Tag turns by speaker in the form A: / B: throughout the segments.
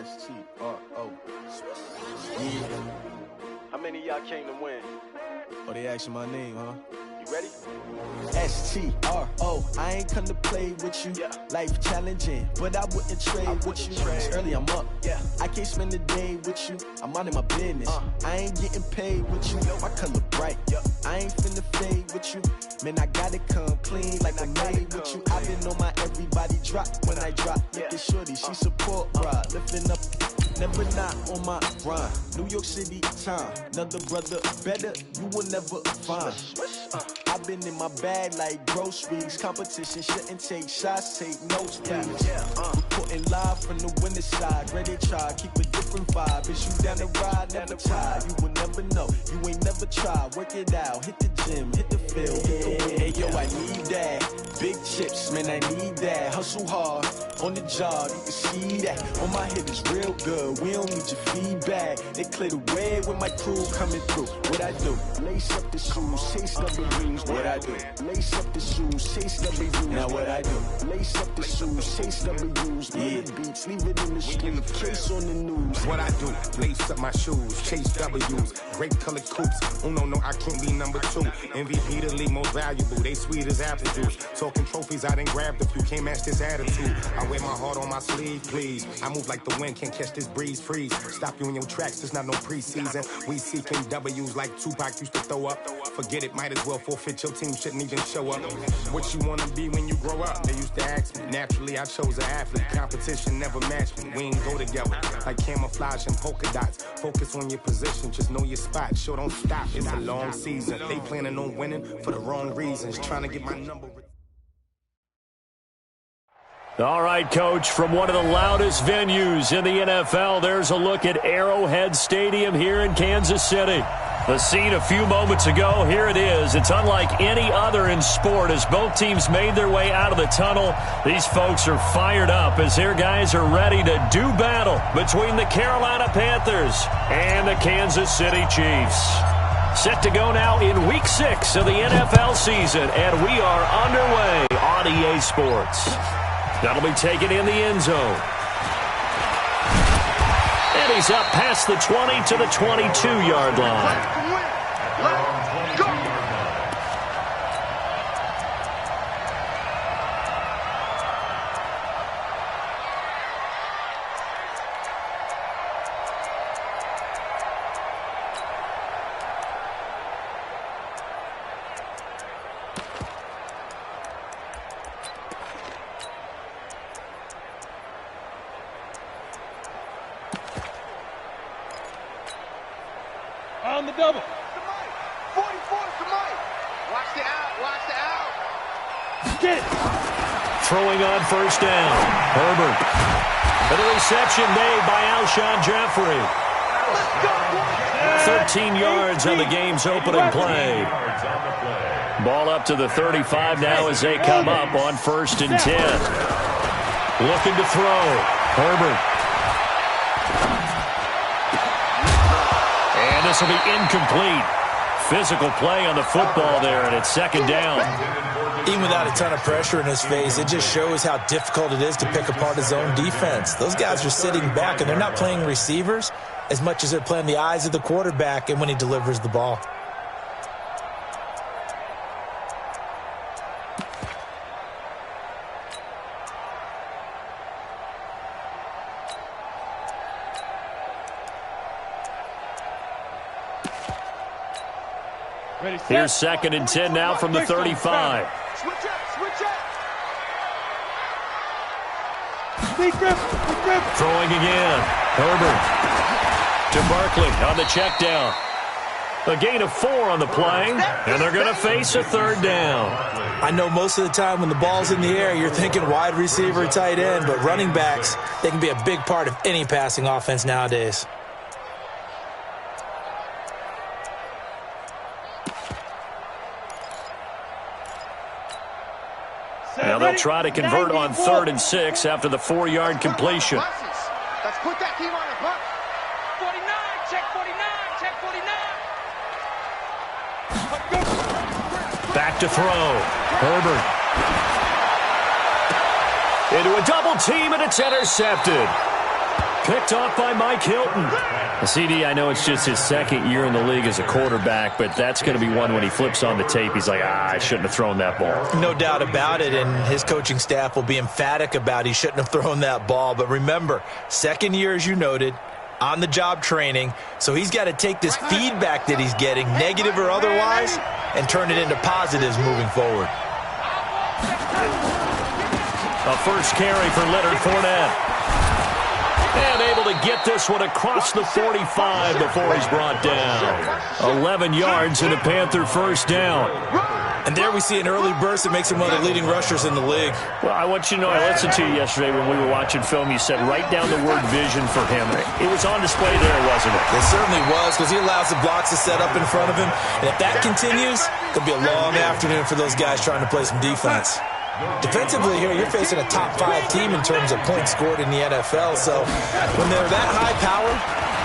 A: S-T-R-O. Yeah.
B: How many of y'all came to win?
A: Oh, they asking my name, huh?
B: You ready?
A: S-T-R-O. I ain't come to play with you.
B: Yeah.
A: Life challenging, but I wouldn't trade with you. It's early, I'm up.
B: Yeah.
A: I can't spend the day with you. I'm out in my business. I ain't getting paid with you. My color bright. I ain't finna fade with you. Man, I gotta come clean like I'm made with you. I've been on my everybody drop when I drop. Look at shorty, she support ride. Lifting up, never not on my grind. New York City time. Another brother better, you will never find. I've been in my bag like groceries. Competition shouldn't take shots, take notes, please. Reporting live from the winter side. Ready to try, keep a different vibe. Is you down the ride, never tired. You will never know, you ain't never tried. Work it out, hit the gym, hit the field, hit the wheel. Hey yo, I need that. Big chips, man, I need that. Hustle hard, on the job, you can see that. On my hip is real good, we don't need your feedback. They clear the way with my crew coming through. What I do? Lace up the shoes, chase up the rings. What I do? Lace up the shoes, chase up the rings. Now what I do? Lace up the shoes, chase up the rings. Beats, leave it in the street, case on the news.
C: What I do? Lace up my shoes, chase W's. Great colored coops. Oh no, I can't be number 2. MVP the league most valuable. They sweet as apple juice. Talking trophies, I done grabbed a few. Can't match this attitude. I wear my heart on my sleeve, please. I move like the wind, can't catch this breeze. Freeze. Stop you in your tracks, there's not no preseason. We seeking W's like Tupac used to throw up. Forget it, might as well forfeit. Your team shouldn't even show up. What you wanna be when you grow up? They used to ask me. Naturally, I chose an athlete. Competition never matched me. We ain't go together like camouflage and polka dots. Focus on your position, just know your spot. Sure, don't stop. It's a long season. They planning on winning for the wrong reasons. Trying to get my number.
D: All right, Coach, from one of the loudest venues in the NFL, there's a look at Arrowhead Stadium here in Kansas City. The scene a few moments ago, here it is. It's unlike any other in sport as both teams made their way out of the tunnel. These folks are fired up as their guys are ready to do battle between the Carolina Panthers and the Kansas City Chiefs. Set to go now in Week 6 of the NFL season, and we are underway on EA Sports. That'll be taken in the end zone. And he's up past the 20 to the 22-yard line.
B: Let's go!
E: On the double.
B: 44 to Mike. Watch the out.
E: Get it.
D: Throwing on first down. Herbert. And a reception made by Alshon Jeffrey. 13 yards on the game's opening play. Ball up to the 35 now as they come up on 1st and 10. Looking to throw. Herbert. And this will be incomplete. Physical play on the football there, and it's 2nd down.
F: Even without a ton of pressure in his face, it just shows how difficult it is to pick apart his own defense. Those guys are sitting back, and they're not playing receivers as much as they're playing the eyes of the quarterback and when he delivers the ball.
D: Here's 2nd and 10 now from the 35.
B: Switch up.
D: Throwing again. Herbert to Barkley on the check down. A gain of 4 on the play, and they're going to face a 3rd down.
F: I know most of the time when the ball's in the air, you're thinking wide receiver, tight end, but running backs, they can be a big part of any passing offense nowadays.
D: Now they'll try to convert on 3rd and 6 after the 4-yard completion.
B: Let's put that team on the bus. 49, check 49, check 49.
D: Back to throw. Herbert. Into a double team, and it's intercepted. Picked off by Mike Hilton. CD, I know it's just his second year in the league as a quarterback, but that's going to be one when he flips on the tape. He's like, I shouldn't have thrown that ball.
F: No doubt about it, and his coaching staff will be emphatic about he shouldn't have thrown that ball. But remember, second year, as you noted, on-the-job training, so he's got to take this feedback that he's getting, negative or otherwise, and turn it into positives moving forward.
D: A first carry for Leonard Fournette. And able to get this one across the 45 before he's brought down. 11 yards and a Panther first down.
F: And there we see an early burst that makes him one of the leading rushers in the league.
D: Well, I want you to know, I listened to you yesterday when we were watching film. You said write down the word vision for him. It was on display there, wasn't it?
F: It certainly was, because he allows the blocks to set up in front of him. And if that continues, it could be a long afternoon for those guys trying to play some defense. Defensively here, you're facing a top-5 team in terms of points scored in the NFL. So when they're that high power,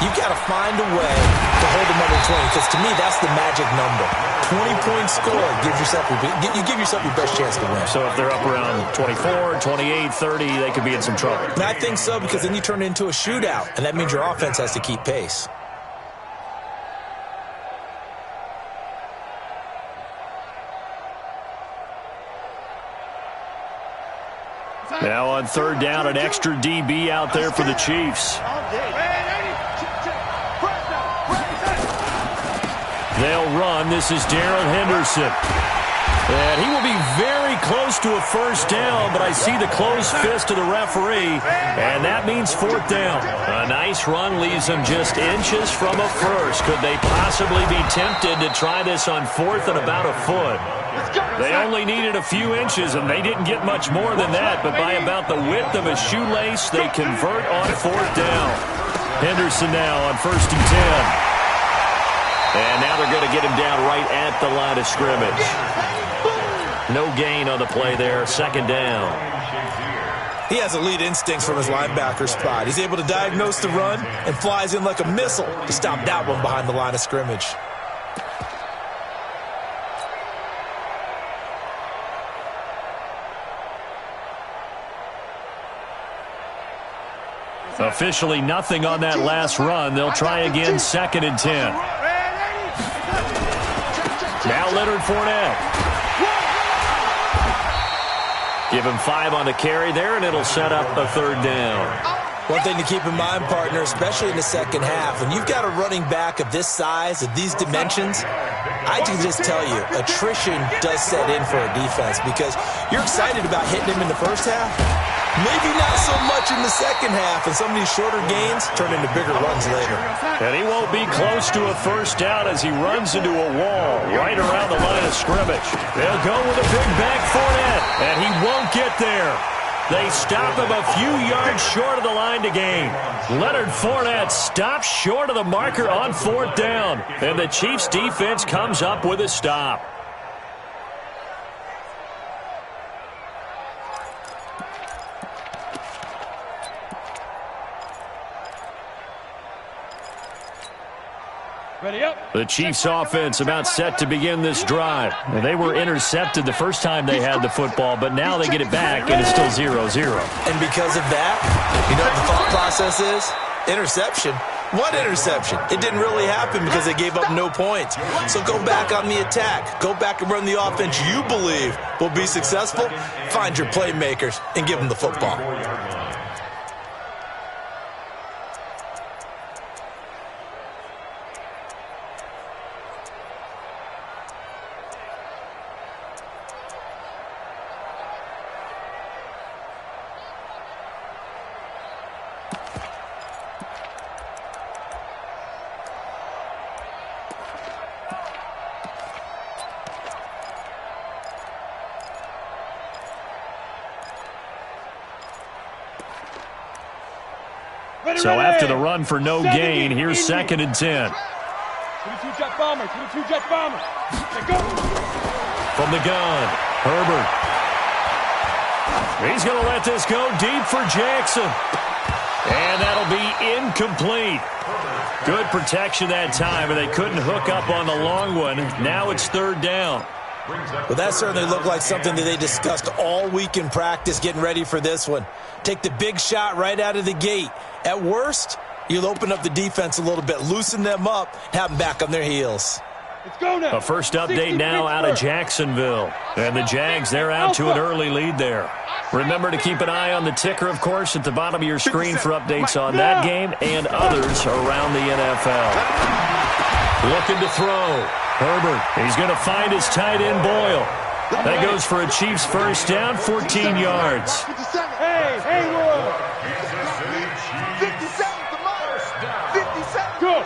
F: you've got to find a way to hold them under 20. Because to me, that's the magic number. 20 points scored gives yourself you give yourself your best chance to win.
D: So if they're up around 24, 28, 30, they could be in some trouble.
F: And I think so, because then you turn it into a shootout, and that means your offense has to keep pace.
D: Now on third down, an extra DB out there for the Chiefs. They'll run. This is Darrell Henderson. And he will be very close to a first down, but I see the closed fist of the referee, and that means fourth down. A nice run leaves them just inches from a first. Could they possibly be tempted to try this on fourth and about a foot? They only needed a few inches, and they didn't get much more than that, but by about the width of a shoelace, they convert on fourth down. Henderson now on first and 10. And now they're going to get him down right at the line of scrimmage. No gain on the play there, second down.
F: He has elite instincts from his linebacker spot. He's able to diagnose the run and flies in like a missile to stop that one behind the line of scrimmage.
D: Officially nothing on that last run. They'll try again, second and 10. Now Leonard Fournette. Give him 5 on the carry there, and it'll set up a third down.
F: One thing to keep in mind, partner, especially in the second half, when you've got a running back of this size, of these dimensions, I can just tell you, attrition does set in for a defense, because you're excited about hitting him in the first half. Maybe not so much in the second half, and some of these shorter gains turn into bigger runs later.
D: And he won't be close to a first down as he runs into a wall right around the line of scrimmage. They'll go with a big back Fournette, and he won't get there. They stop him a few yards short of the line to gain. Leonard Fournette stops short of the marker on fourth down, and the Chiefs defense comes up with a stop.
E: Ready up.
D: The Chiefs offense about set to begin this drive. And they were intercepted the first time they had the football, but now they get it back, and it's still 0-0.
F: And because of that, you know what the thought process is? Interception. What interception? It didn't really happen because they gave up no points. So go back on the attack. Go back and run the offense you believe will be successful. Find your playmakers and give them the football.
D: So after the run for no gain, here's second and 10.
E: 22 jet bomber, 22 jet bomber. Go.
D: From the gun, Herbert. He's going to let this go deep for Jackson. And that'll be incomplete. Good protection that time, and they couldn't hook up on the long one. Now it's third down.
F: Well, that certainly looked like something that they discussed all week in practice getting ready for this one. Take the big shot right out of the gate. At worst, you'll open up the defense a little bit, loosen them up, have them back on their heels.
E: Let's go now.
D: A first update now out of Jacksonville. And the Jags, they're out to an early lead there. Remember to keep an eye on the ticker, of course, at the bottom of your screen for updates on that game and others around the NFL. Looking to throw. Herbert, he's going to find his tight end, Boyle. That goes for a Chiefs first down, 14 yards.
E: Hey, Hayward.
B: 57, come on. 57.
E: Go.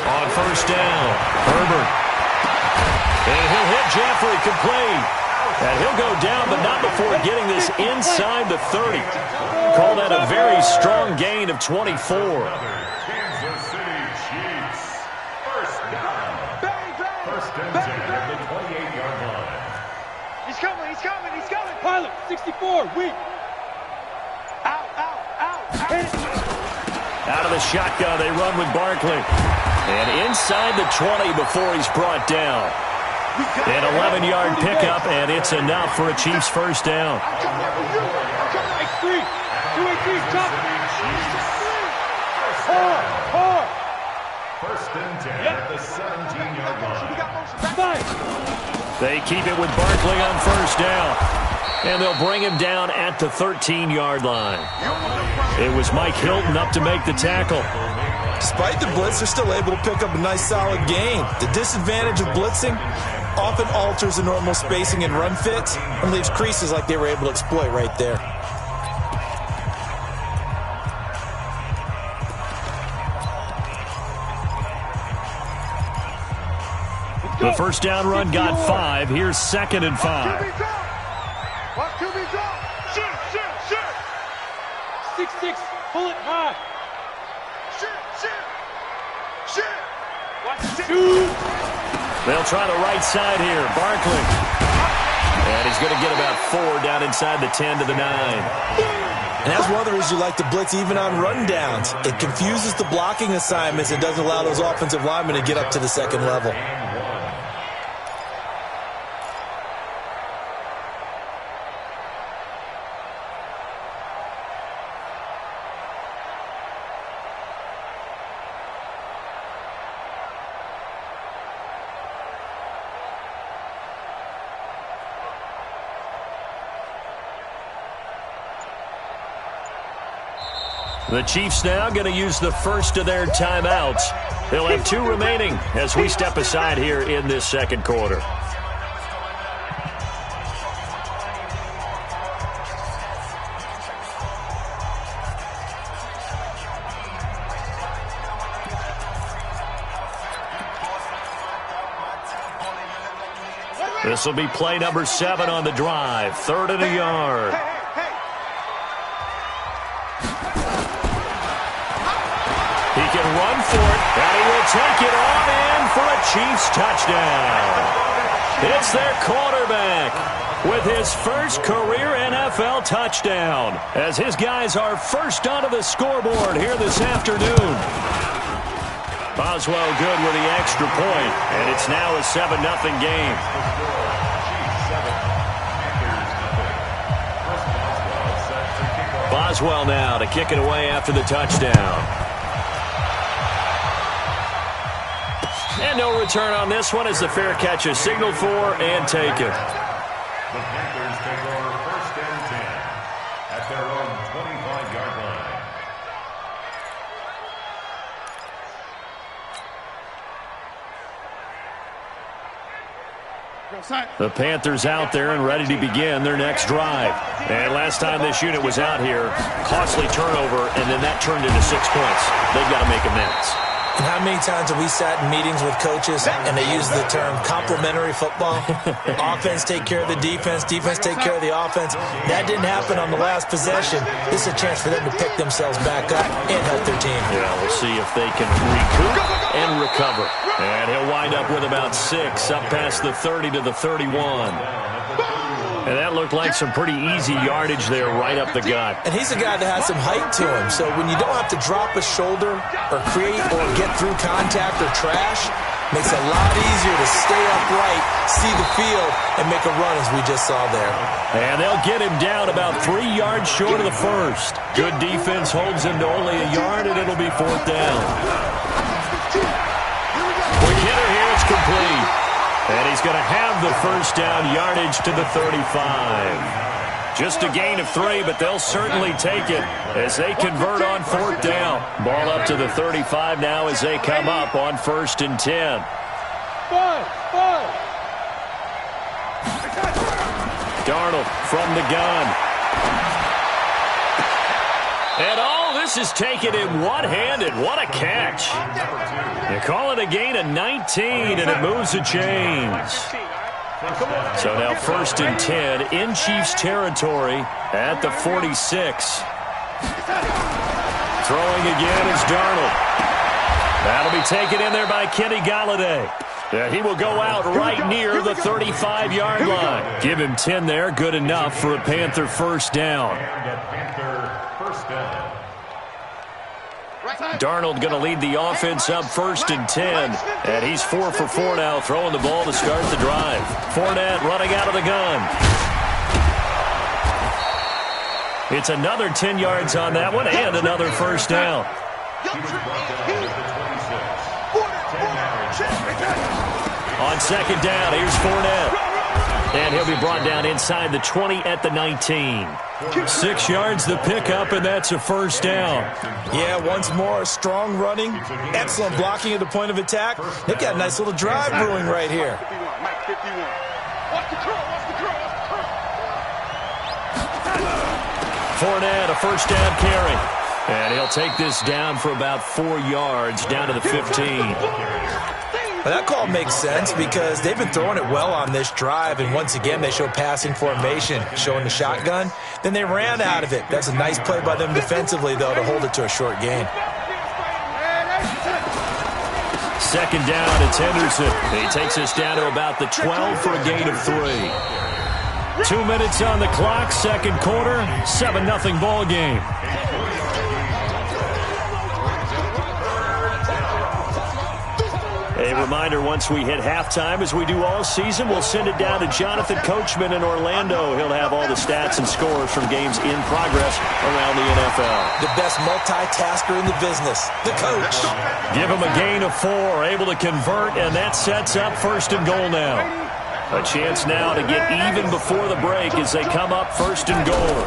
D: On first down, Herbert. And he'll hit Jeffrey, complete. And he'll go down, but not before getting this inside the 30. Call that a very strong gain of 24.
C: Kansas City Chiefs. First down. First and 10 at the 28-yard line.
B: He's coming.
E: Pilot, 64, weak.
B: Out.
D: Out of the shotgun, they run with Barkley. And inside the 20 before he's brought down. An 11-yard pickup, and it's enough for a Chiefs first down.
E: X3, 283, chop. Hard.
C: First and 10 at the 17-yard line.
E: Nice.
D: They keep it with Barkley on first down. And they'll bring him down at the 13-yard line. It was Mike Hilton up to make the tackle.
F: Despite the blitz, they're still able to pick up a nice, solid gain. The disadvantage of blitzing often alters the normal spacing and run fits and leaves creases like they were able to exploit right there.
D: The first down run got 5. Here's 2nd and 5.
B: Watch QB drop. Shoot.
E: 6'6", pull it high.
B: Shoot. Watch
E: Shoot.
D: They'll try the right side here. Barkley. And he's going to get about 4 down inside the 10 to the 9.
F: And that's one of the reasons you like to blitz even on rundowns. It confuses the blocking assignments and doesn't allow those offensive linemen to get up to the second level.
D: The Chiefs now going to use the first of their timeouts. They'll have 2 remaining as we step aside here in this second quarter. This will be play number 7 on the drive. 3rd and a yard. He can run for it, and he will take it on in for a Chiefs touchdown. It's their quarterback with his first career NFL touchdown as his guys are first onto the scoreboard here this afternoon. Boswell good with the extra point, and it's now a 7-0 game. Boswell now to kick it away after the touchdown. And no return on this one as the fair catch is signaled for and taken.
C: The Panthers take over first and 10 at their own 25-yard line.
D: The Panthers out there and ready to begin their next drive. And last time this unit was out here, costly turnover, and then that turned into 6 points. They've got to make amends.
F: And how many times have we sat in meetings with coaches and they use the term complementary football? Offense take care of the defense, defense take care of the offense. That didn't happen on the last possession. This is a chance for them to pick themselves back up and help their team.
D: Yeah, we'll see if they can recoup and recover. And he'll wind up with about 6 up past the 30 to the 31. And that looked like some pretty easy yardage there right up the gut.
F: And he's a guy that has some height to him. So when you don't have to drop a shoulder or create or get through contact or trash, Makes it a lot easier to stay upright, see the field, and make a run as we just saw there.
D: And they'll get him down about 3 yards short of the first. Good defense holds him to only a yard, and it'll be 4th down. Quick hitter here, it's complete. And he's going to have the first down, yardage to the 35. Just a gain of 3, but they'll certainly take it as they convert on 4th down. Ball up to the 35 now as they come up on 1st and 10. Darnold from the gun. And all this is taken in one-handed. What a catch. You call it a gain of 19, and it moves the chains. So now 1st and 10 in Chiefs territory at the 46. Throwing again is Darnold. That'll be taken in there by Kenny Golladay. He will go out right near the 35-yard line. Give him 10 there, good enough for a Panther first down. Darnold going to lead the offense up 1st and 10. And he's 4 for 4 now, throwing the ball to start the drive. Fournette running out of the gun. It's another 10 yards on that one and another first down. On 2nd down, here's Fournette. And he'll be brought down inside the 20 at the 19. 6 yards the pickup, and that's a first down.
F: Yeah, once more, strong running, excellent blocking at the point of attack. They've got a nice little drive brewing right here.
D: Fournette, a first down carry. And he'll take this down for about 4 yards, down to the 15.
F: Well, that call makes sense because they've been throwing it well on this drive, and once again they show passing formation, showing the shotgun. Then they ran out of it. That's a nice play by them defensively, though, to hold it to a short gain.
D: 2nd down, it's Henderson. He takes us down to about the 12 for a gain of 3. 2 minutes on the clock, 2nd quarter, 7-0 ball game. A reminder, once we hit halftime, as we do all season, we'll send it down to Jonathan Coachman in Orlando. He'll have all the stats and scores from games in progress around the NFL.
F: The best multitasker in the business, the coach.
D: Give him a gain of 4, able to convert, and that sets up 1st and goal now. A chance now to get even before the break as they come up 1st and goal.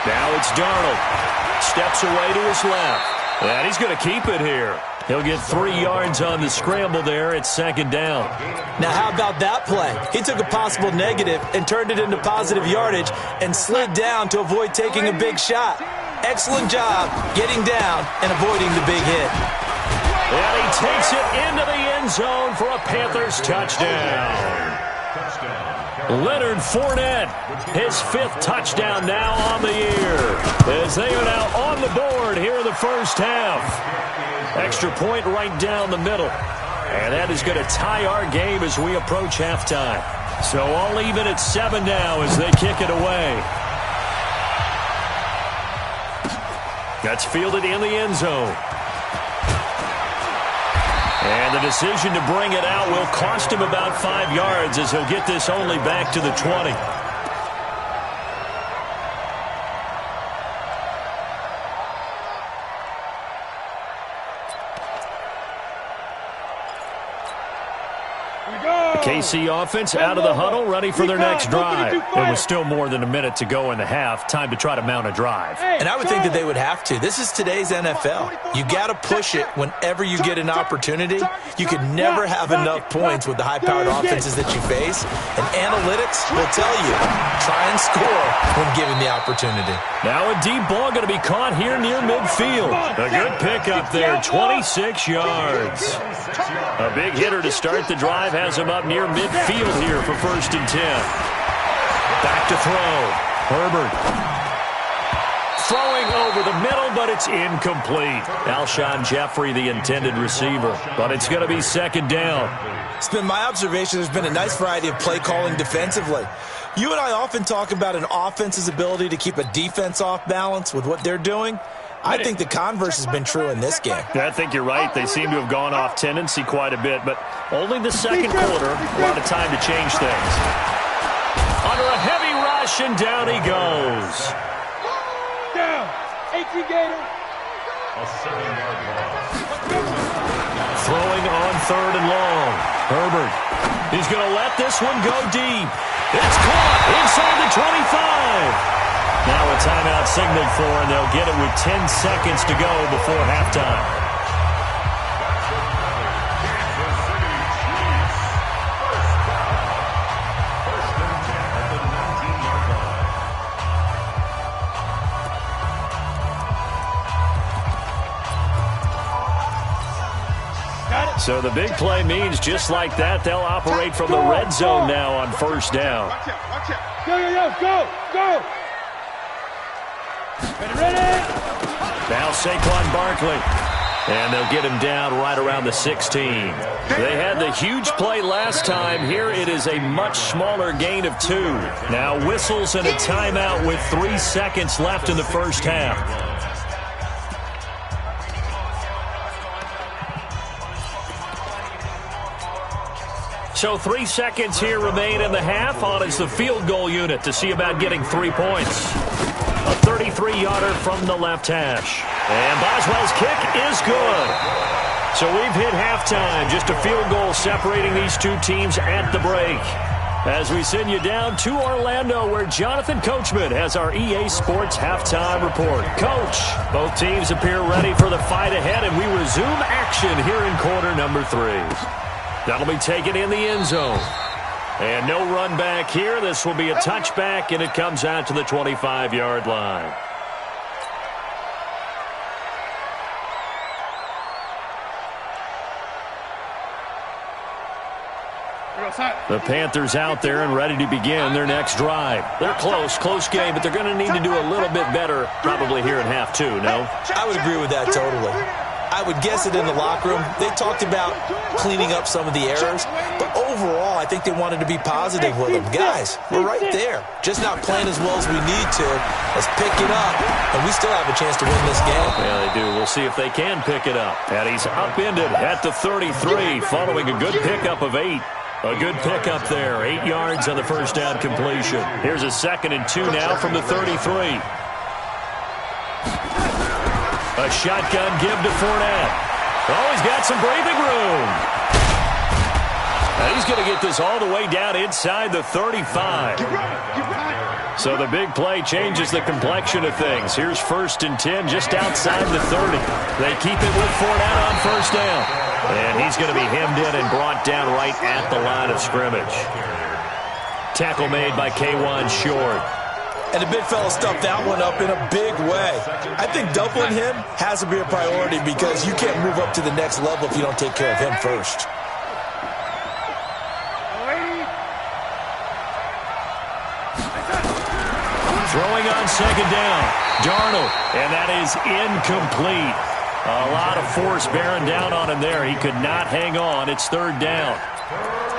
D: Now it's Darnold. Steps away to his left. And he's going to keep it here. He'll get 3 yards on the scramble there at 2nd down.
F: Now, how about that play? He took a possible negative and turned it into positive yardage and slid down to avoid taking a big shot. Excellent job getting down and avoiding the big hit.
D: And he takes it into the end zone for a Panthers touchdown. Leonard Fournette, his 5th touchdown now on the year, as they are now on the board here in the first half. Extra point right down the middle. And that is going to tie our game as we approach halftime. So all even at 7 now as they kick it away. That's fielded in the end zone. And the decision to bring it out will cost him about 5 yards as he'll get this only back to the 20. KC offense out of the huddle, ready for their next drive. There was still more than a minute to go in the half. Time to try to mount a drive.
F: And I would think that they would have to. This is today's NFL. You got to push it whenever you get an opportunity. You can never have enough points with the high-powered offenses that you face. And analytics will tell you, try and score when given the opportunity.
D: Now a deep ball going to be caught here near midfield. A good pickup there, 26 yards. A big hitter to start the drive has him up near midfield here for 1st and 10. Back to throw. Herbert. Throwing over the middle, but it's incomplete. Alshon Jeffrey, the intended receiver. But it's going to be 2nd down.
F: It's been my observation there's been a nice variety of play calling defensively. You and I often talk about an offense's ability to keep a defense off balance with what they're doing. I think the converse has been true in this game.
D: I think you're right. They seem to have gone off tendency quite a bit, but only the second quarter, a lot of time to change things. Under a heavy rush, and down he goes.
E: Down. 18 Gator.
G: A 7-yard loss.
D: Throwing on 3rd and long. Herbert. He's going to let this one go deep. It's caught inside the 25. Now a timeout signaled for, and they'll get it with 10 seconds to go before halftime. So the big play means just like that, they'll operate from the red zone now on 1st down.
E: Go! Ready?
D: Now Saquon Barkley. And they'll get him down right around the 16. They had the huge play last time. Here it is a much smaller gain of 2. Now whistles and a timeout with 3 seconds left in the first half. So 3 seconds here remain in the half. On is the field goal unit to see about getting 3 points. A 33-yarder from the left hash. And Boswell's kick is good. So we've hit halftime. Just a field goal separating these two teams at the break. As we send you down to Orlando, where Jonathan Coachman has our EA Sports halftime report. Coach, both teams appear ready for the fight ahead, and we resume action here in quarter number 3. That'll be taken in the end zone. And no run back here. This will be a touchback, and it comes out to the 25-yard line. The Panthers out there and ready to begin their next drive. They're close game, but they're going to need to do a little bit better probably here in half 2, no?
F: I would agree with that totally. I would guess it in the locker room. They talked about cleaning up some of the errors, but overall, I think they wanted to be positive with them. Guys, we're right there. Just not playing as well as we need to. Let's pick it up, and we still have a chance to win this game.
D: Yeah, they do. We'll see if they can pick it up. And he's upended at the 33, following a good pickup of 8. A good pickup there. 8 yards on the first down completion. Here's a 2nd and 2 now from the 33. A shotgun give to Fournette. Oh, he's got some breathing room. Now he's going to get this all the way down inside the 35. So the big play changes the complexion of things. Here's 1st and 10 just outside the 30. They keep it with Fournette on 1st down. And he's going to be hemmed in and brought down right at the line of scrimmage. Tackle made by K1 Short.
F: And the big fella stuffed that one up in a big way. I think doubling him has to be a priority because you can't move up to the next level if you don't take care of him first.
D: Throwing on 2nd down. Darnold, and that is incomplete. A lot of force bearing down on him there. He could not hang on. It's 3rd down.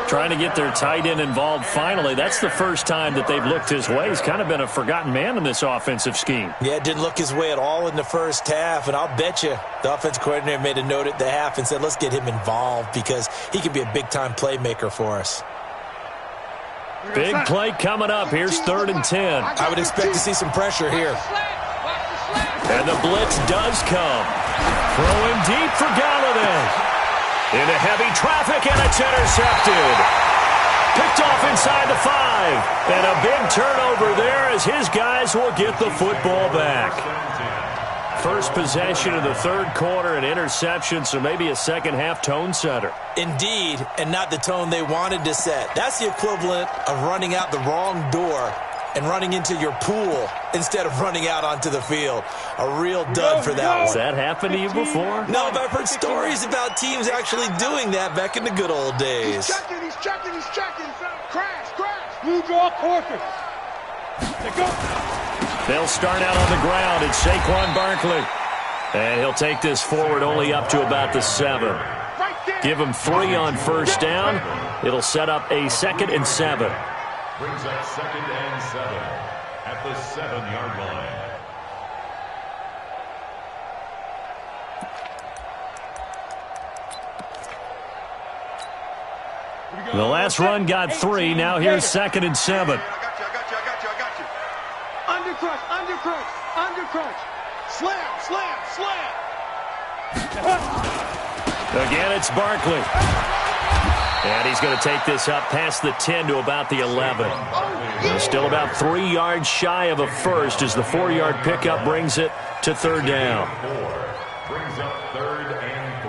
D: Trying to get their tight end involved finally. That's the first time that they've looked his way. He's kind of been a forgotten man in this offensive scheme.
F: Yeah, it didn't look his way at all in the first half, and I'll bet you the offensive coordinator made a note at the half and said, let's get him involved because he could be a big-time playmaker for us.
D: Big play coming up. Here's 3rd and 10.
F: I would expect to see some pressure here.
D: And the blitz does come. Throwing deep for Galladay. Into heavy traffic, and it's intercepted. Picked off inside the 5. And a big turnover there as his guys will get the football back. First possession of the 3rd quarter, an interception, so maybe a second-half tone setter.
F: Indeed, and not the tone they wanted to set. That's the equivalent of running out the wrong door and running into your pool instead of running out onto the field. A real dud for that one.
D: Has that happened to you before?
F: No, but I've heard stories about teams actually doing that back in the good old days.
B: He's checking. Crash.
E: Blue draw quarter. They go.
D: They'll start out on the ground. It's Saquon Barkley. And he'll take this forward only up to about the 7. Give him 3 on 1st down. It'll set up a 2nd and 7.
G: Brings up 2nd and 7 at the 7-yard line.
D: The last run got 3. Now here's 2nd and 7.
B: I got you. Under crunch. Slam.
D: Again, it's Barkley. And he's going to take this up past the 10 to about the 11. They're still about 3 yards shy of a first as the 4-yard pickup brings it to 3rd down.
G: Brings up 3rd and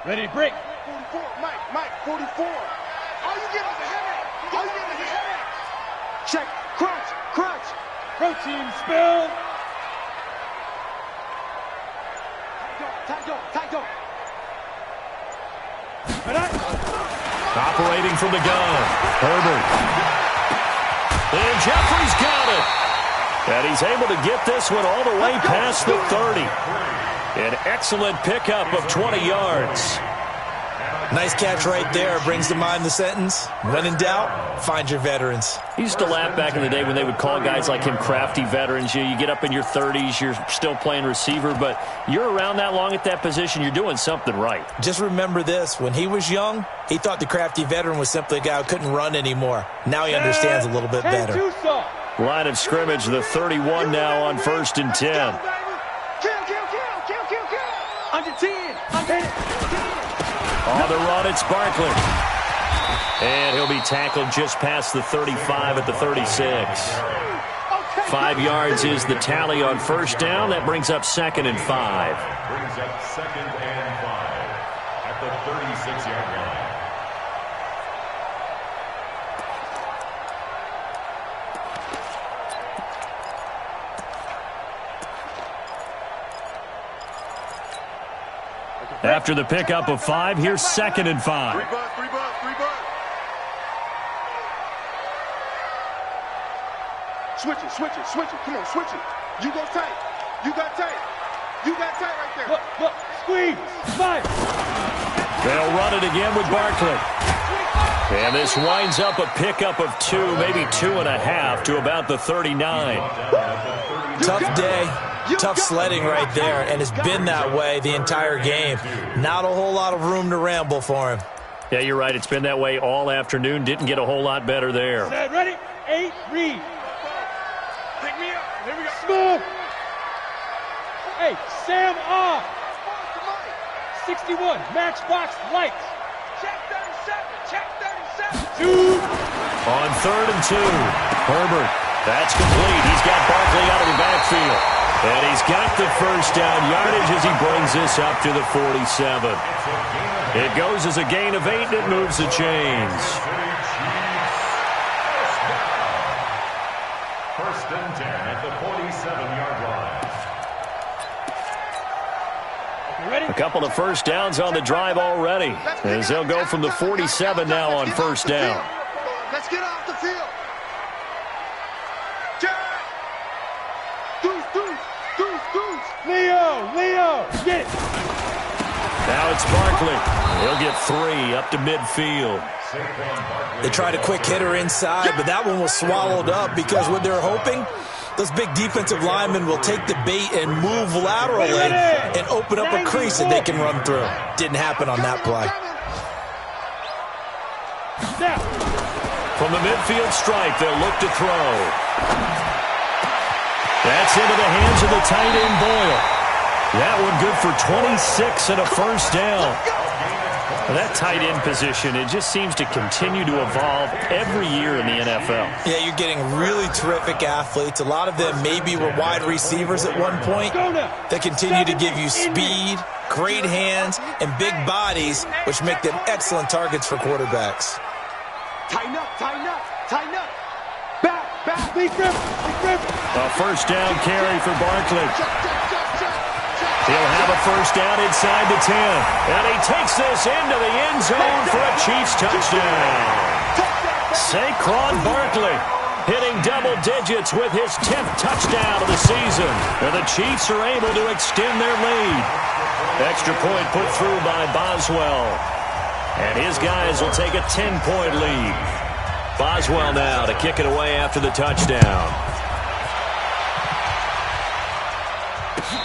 G: 3.
E: Ready to break.
B: 44, Mike, 44. All you get is a headache. Check, crunch.
E: Protein spill.
B: Tight dog.
D: Operating from the gun, Herbert. And Jeffrey's got it. And he's able to get this one all the way past the 30. An excellent pickup of 20 yards.
F: Nice catch right there. Brings to mind the sentence, when in doubt, find your veterans.
D: He used to laugh back in the day when they would call guys like him crafty veterans. You get up in your 30s, you're still playing receiver, but you're around that long at that position, you're doing something right.
F: Just remember this. When he was young, he thought the crafty veteran was simply a guy who couldn't run anymore. Now he understands a little bit better.
D: Line of scrimmage, the 31 now on 1st and 10.
B: Kill. Under 10.
D: On the run, it's Barkley. And he'll be tackled just past the 35 at the 36. 5 yards is the tally on 1st down. That brings up 2nd and 5.
G: Brings up 2nd and 5 at the 36-yard line.
D: After the pickup of 5, here's 2nd and 5.
B: Three bud. Switch it. Come on, switch it. You got tight right there.
E: Look, squeeze, fire.
D: They'll run it again with Barkley. And this winds up a pickup of 2, maybe 2.5 to about the 39.
F: Tough day. Tough sledding right there, and it's been that way the entire game. Not a whole lot of room to ramble for him.
D: Yeah, you're right. It's been that way all afternoon. Didn't get a whole lot better there.
E: Set, ready? 8, read.
B: Pick me up. Here we go.
E: Smooth. Hey, Sam off. 61, matchbox lights.
B: Check 37.
E: 2.
D: On 3rd and 2, Herbert. That's complete. He's got Barkley out of the backfield. And he's got the 1st down yardage as he brings this up to the 47. It goes as a gain of 8, and it moves the chains.
G: 1st and 10 at the 47-yard line.
E: Ready?
D: A couple of 1st downs on the drive already, as they'll go from the 47 now on 1st down.
B: Let's get off the field. Deuce.
E: Leo, get it.
D: Now it's Barkley. He'll get 3 up to midfield.
F: They tried a quick hitter inside, but that one was swallowed up because what they're hoping, those big defensive linemen will take the bait and move laterally and open up a crease that they can run through. Didn't happen on that play.
E: Now.
D: From the midfield stripe, they'll look to throw. That's into the hands of the tight end, Boyle. That one good for 26 and a 1st down. That tight end position, it just seems to continue to evolve every year in the NFL.
F: Yeah, you're getting really terrific athletes. A lot of them maybe were wide receivers at one point. They continue to give you speed, great hands, and big bodies, which make them excellent targets for quarterbacks.
B: Tighten up. Back.
E: Big grip.
D: A 1st down carry for Barkley. He'll have a 1st down inside the 10. And he takes this into the end zone for a Chiefs touchdown. Saquon Barkley hitting double digits with his 10th touchdown of the season. And the Chiefs are able to extend their lead. Extra point put through by Boswell. And his guys will take a 10-point lead. Boswell now to kick it away after the touchdown.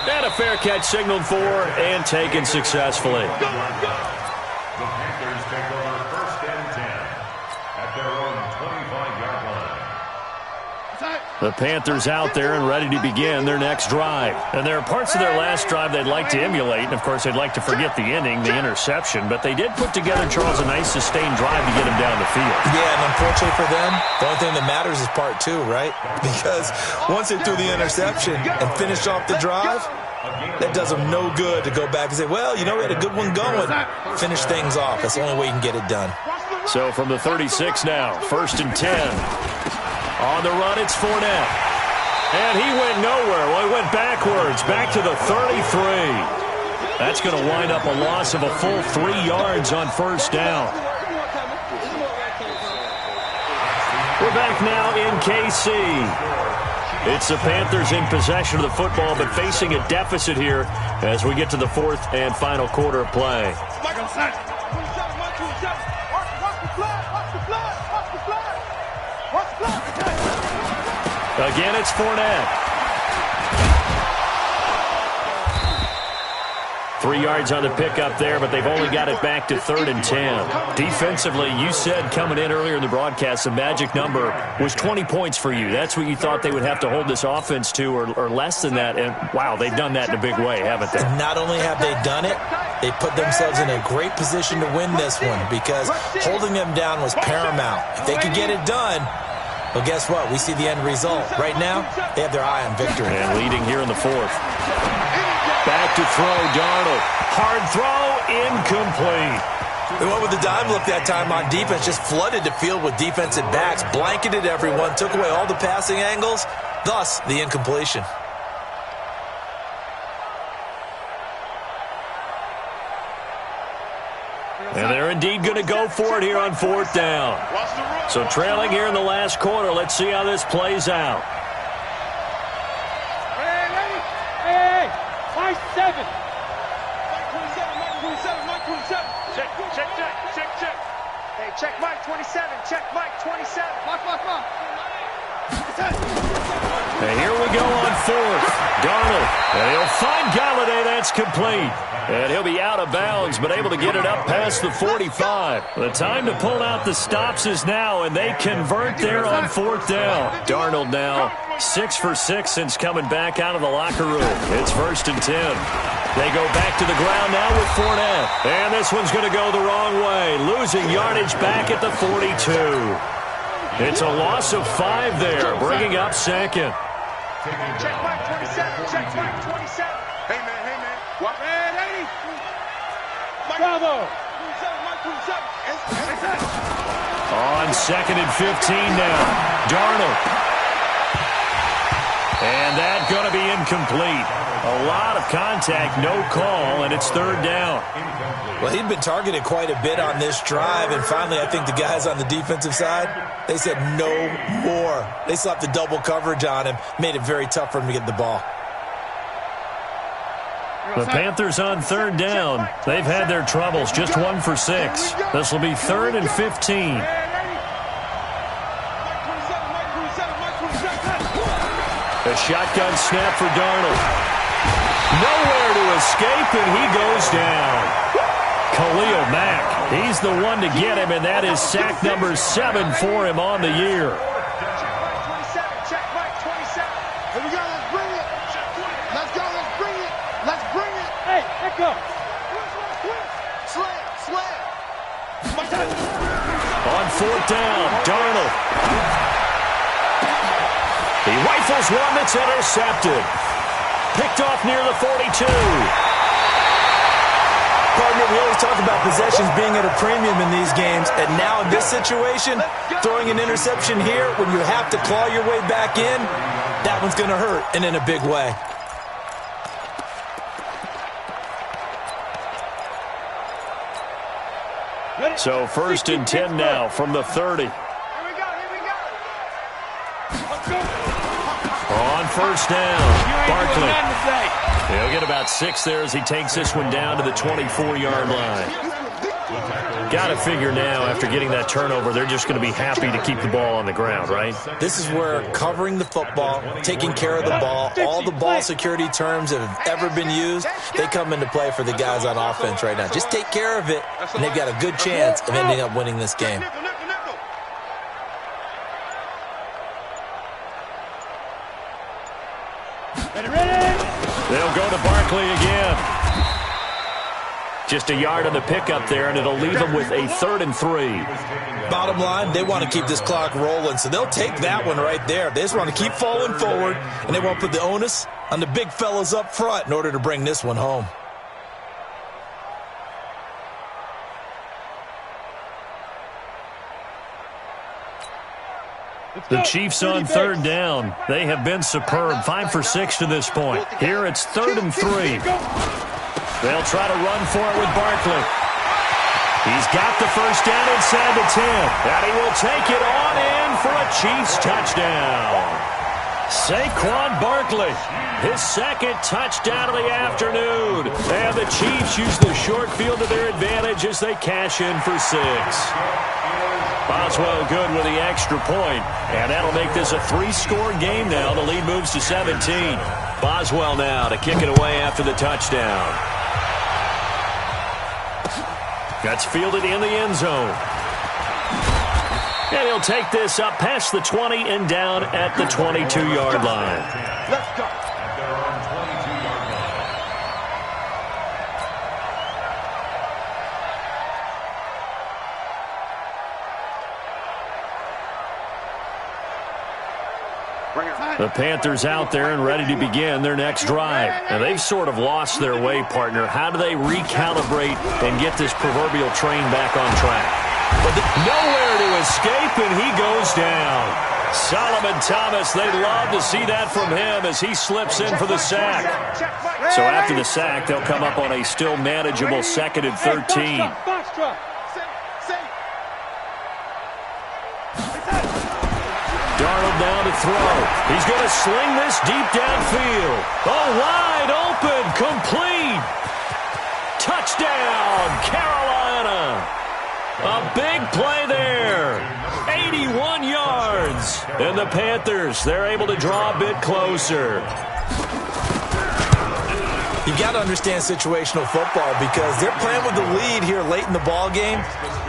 D: And a fair catch signaled for and taken successfully.
G: The Panthers take over 1st and 10 at their own 25-yard line.
D: The Panthers out there and ready to begin their next drive. And there are parts of their last drive they'd like to emulate. And, of course, they'd like to forget the inning, the interception. But they did put together, Charles, a nice sustained drive to get him down the field.
F: Yeah, and unfortunately for them, the only thing that matters is part 2, right? Because once they threw the interception and finished off the drive, that does them no good to go back and say, well, you know, we had a good one going. Finish things off. That's the only way you can get it done.
D: So from the 36 now, 1st and 10. On the run, it's Fournette. And he went nowhere. Well, he went backwards, back to the 33. That's going to wind up a loss of a full 3 yards on 1st down. We're back now in KC. It's the Panthers in possession of the football, but facing a deficit here as we get to the 4th and final quarter of play. Again, it's Fournette. 3 yards on the pickup there, but they've only got it back to 3rd and 10. Defensively, you said coming in earlier in the broadcast, the magic number was 20 points for you. That's what you thought they would have to hold this offense to, or less than that. And, wow, they've done that in a big way, haven't they?
F: Not only have they done it, they put themselves in a great position to win this one because holding them down was paramount. If they could get it done, well, guess what? We see the end result. Right now, they have their eye on victory.
D: And leading here in the 4th. Back to throw, Darnold. Hard throw, incomplete.
F: They went with the dime look that time on defense, just flooded the field with defensive backs, blanketed everyone, took away all the passing angles, thus the incompletion.
D: And they're indeed going to go for it here on 4th down. So trailing here in the last quarter. Let's see how this plays out.
E: Hey, Mike 7. Mike 27. Check.
B: Hey, check Mike 27. Check Mike 27.
E: Lock.
D: And here we go on 4th. Darnold. And he'll find Galladay. That's complete. And he'll be out of bounds, but able to get it up past the 45. The time to pull out the stops is now, and they convert there on 4th down. Darnold now 6 for 6 since coming back out of the locker room. It's 1st and 10. They go back to the ground now with Fournette. And this one's going to go the wrong way. Losing yardage back at the 42. It's a loss of 5 there, bringing up 2nd.
B: Check Mike 27. Check Mike 27. Hey, man. What?
E: Bravo.
D: On 2nd and 15 now. Darnold. And that's going to be incomplete. A lot of contact, no call, and it's 3rd down.
F: Well, he'd been targeted quite a bit on this drive, and finally I think the guys on the defensive side, they said no more. They slapped the double coverage on him, made it very tough for him to get the ball.
D: The Panthers on 3rd down. They've had their troubles, just 1 for 6. This will be 3rd and 15. A shotgun snap for Darnold. Nowhere to escape, and he goes down. Khalil Mack, he's the one to get him, and that is sack number 7 for him on the year.
B: Check Mike 27. Here we go, let's bring it. Let's bring it.
E: Hey, let go.
B: Slam.
D: On 4th down, Darnold. He rifles one that's intercepted. Picked off near the 42.
F: Partner, we always talk about possessions being at a premium in these games, and now in this situation, throwing an interception here when you have to claw your way back in, that one's going to hurt, and in a big way.
D: So 1st and 10 now from the 30.
B: Here we go.
D: On 1st down, Barkley. He'll get about 6 there as he takes this one down to the 24-yard line. Got to figure now, after getting that turnover, they're just going to be happy to keep the ball on the ground, right?
F: This is where covering the football, taking care of the ball, all the ball security terms that have ever been used, they come into play for the guys on offense right now. Just take care of it, and they've got a good chance of ending up winning this game.
D: They'll go to Barkley again. Just a yard on the pickup there, and it'll leave them with a 3rd and 3.
F: Bottom line, they want to keep this clock rolling, so they'll take that one right there. They just want to keep falling forward, and they won't put the onus on the big fellas up front in order to bring this one home.
D: The Chiefs on 3rd down. They have been superb, 5 for 6 to this point. Here it's 3rd and 3. They'll try to run for it with Barkley. He's got the first down inside the 10. And he will take it on in for a Chiefs touchdown. Saquon Barkley, his 2nd touchdown of the afternoon. And the Chiefs use the short field to their advantage as they cash in for 6. Boswell good with the extra point, and that'll make this a 3-score game now. The lead moves to 17. Boswell now to kick it away after the touchdown. That's fielded in the end zone. And he'll take this up past the 20 and down at the 22-yard line.
B: Let's go.
D: The Panthers out there and ready to begin their next drive. Now, they've sort of lost their way, partner. How do they recalibrate and get this proverbial train back on track? But nowhere to escape, and he goes down. Solomon Thomas, they'd love to see that from him as he slips in for the sack. So after the sack, they'll come up on a still manageable 2nd and 13. Darnold now to throw. He's going to sling this deep downfield. Oh, wide open, complete. Touchdown, Carolina. A big play there. 81 yards. And the Panthers, they're able to draw a bit closer.
F: You've got to understand situational football because they're playing with the lead here late in the ball game.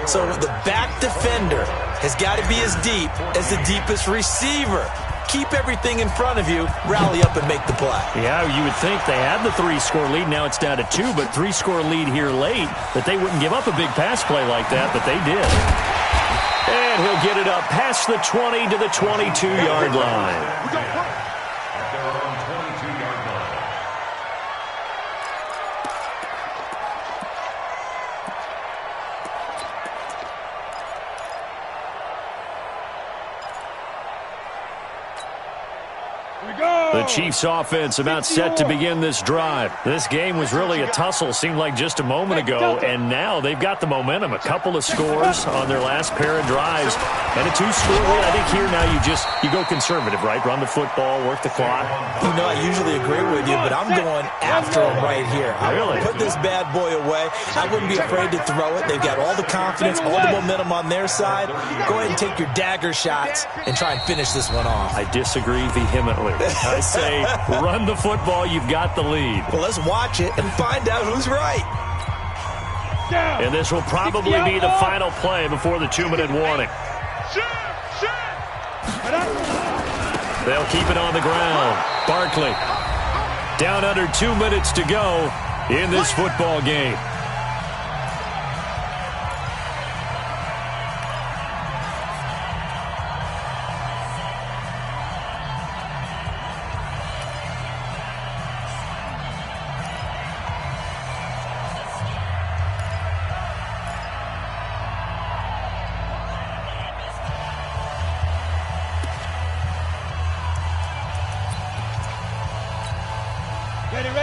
F: So the back defender has got to be as deep as the deepest receiver. Keep everything in front of you, rally up and make the play.
D: Yeah, you would think they had the 3-score lead. Now it's down to 2, but 3-score lead here late, that they wouldn't give up a big pass play like that, but they did. And he'll get it up past the 20 to the 22-yard line. The Chiefs offense about set to begin this drive. This game was really a tussle, seemed like just a moment ago, and now they've got the momentum. A couple of scores on their last pair of drives, and a 2-score lead. I think here now you go conservative, right? Run the football, work the clock.
F: You know, I usually agree with you, but I'm going after them right here. I want to put this bad boy away. I wouldn't be afraid to throw it. They've got all the confidence, all the momentum on their side. Go ahead and take your dagger shots and try and finish this one off.
D: I disagree vehemently. I say run the football, you've got the lead.
F: Well, let's watch it and find out who's right.
D: And this will probably be the final play before the 2-minute warning. They'll keep it on the ground. Barkley, down under 2 minutes to go in this football game.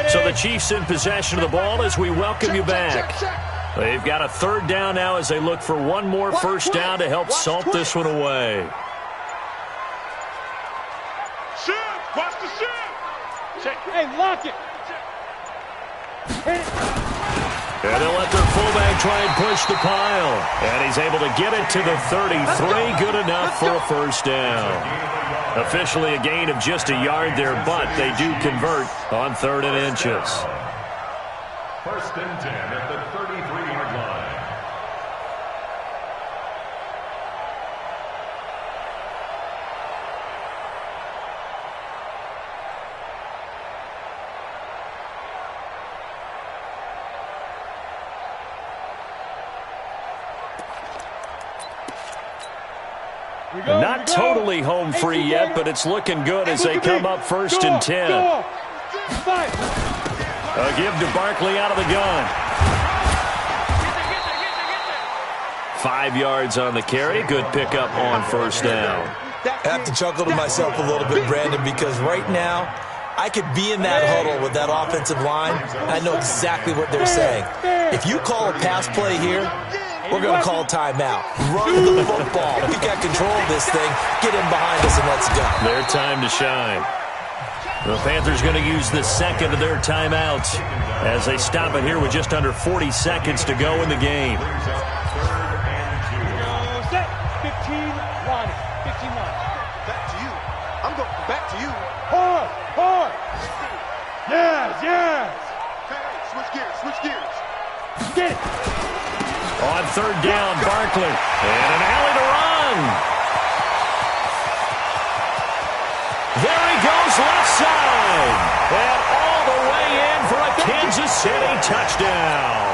D: So the Chiefs in possession of the ball as we welcome you back. They've got a 3rd down now as they look for one more first down to help salt this one away.
B: Watch the shift.
E: Hey, lock it.
D: And they'll let their fullback try and push the pile. And he's able to get it to the 33. Good enough for a first down. Officially a gain of just a yard there, but they do convert on 3rd and inches.
G: 1st and 10 at the 33-yard line.
D: Not totally home free yet, but it's looking good as they come up 1st and 10. A give to Barkley out of the gun. 5 yards on the carry. Good pickup on 1st down.
F: I have to chuckle to myself a little bit, Brandon, because right now I could be in that huddle with that offensive line, and I know exactly what they're saying. If you call a pass play here, we're going to call timeout. Run the football. We got control of this thing. Get in behind us and let's go.
D: Their time to shine. The Panthers going to use the second of their timeouts as they stop it here with just under 40 seconds to go in the game.
E: Set. 15 line. 15 line.
B: Back to you. I'm going back to you.
E: Hard. Hard. Yes.
B: Hey, switch gears.
E: Get it.
D: On 3rd down, Barkley. And an alley to run. There he goes, left side. And all the way in for a Kansas City touchdown.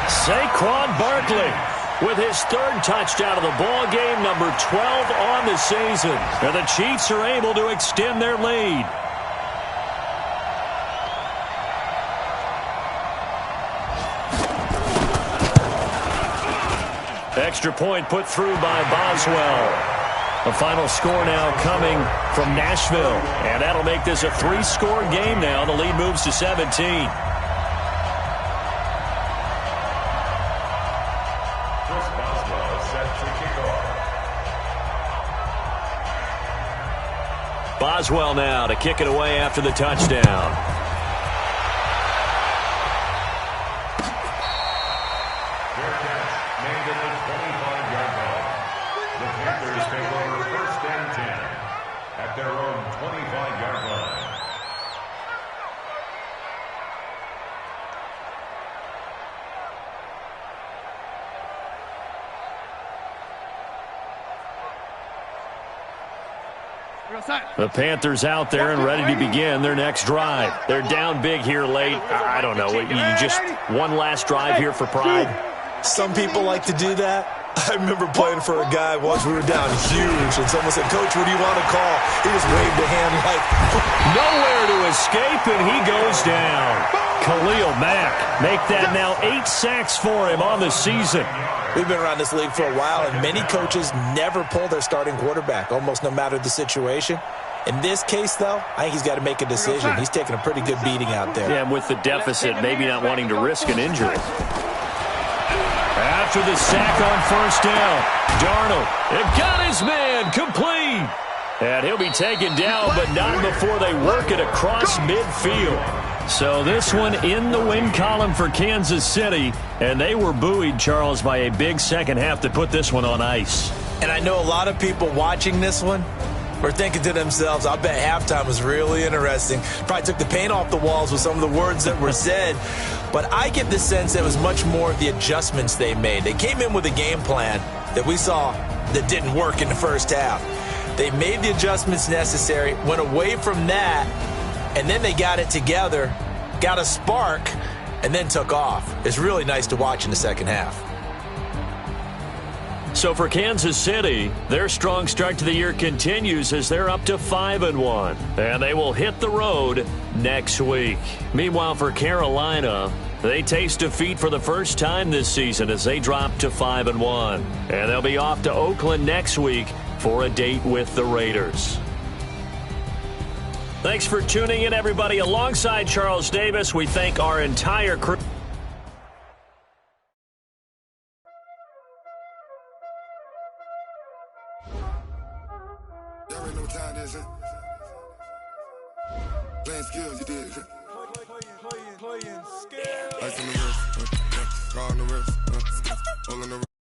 D: Saquon Barkley with his 3rd touchdown of the ball game, number 12 on the season. And the Chiefs are able to extend their lead. Extra point put through by Boswell. The final score now coming from Nashville. And that'll make this a 3-score game now. The lead moves to 17.
G: Boswell set to kick off.
D: Boswell now to kick it away after the touchdown. The Panthers out there and ready to begin their next drive. They're down big here late. I don't know. You just one last drive here for pride?
F: Some people like to do that. I remember playing for a guy once. We were down huge, and someone said, "Coach, what do you want to call?" He just waved a hand like...
D: Nowhere to escape, and he goes down. Khalil Mack make that now 8 sacks for him on the season.
F: We've been around this league for a while, and many coaches never pull their starting quarterback, almost no matter the situation. In this case, though, I think he's got to make a decision. He's taking a pretty good beating out there.
D: Yeah, and with the deficit, maybe not wanting to risk an injury. After the sack on 1st down, Darnold, it got his man complete. And he'll be taken down, but not before they work it across midfield. So this one in the win column for Kansas City, and they were buoyed, Charles, by a big second half to put this one on ice.
F: And I know a lot of people watching this one were thinking to themselves, I bet halftime was really interesting. Probably took the paint off the walls with some of the words that were said. But I get the sense that it was much more of the adjustments they made. They came in with a game plan that we saw that didn't work in the first half. They made the adjustments necessary, went away from that, and then they got it together, got a spark, and then took off. It's really nice to watch in the second half.
D: So for Kansas City, their strong start to the year continues as they're up to 5-1. And they will hit the road next week. Meanwhile, for Carolina, they taste defeat for the first time this season as they drop to 5-1. And they'll be off to Oakland next week for a date with the Raiders. Thanks for tuning in, everybody. Alongside Charles Davis, we thank our entire crew.
H: Y'all already know what time it is, huh? Playing skills, you did. Ice on the wrist, on the wrist, all on the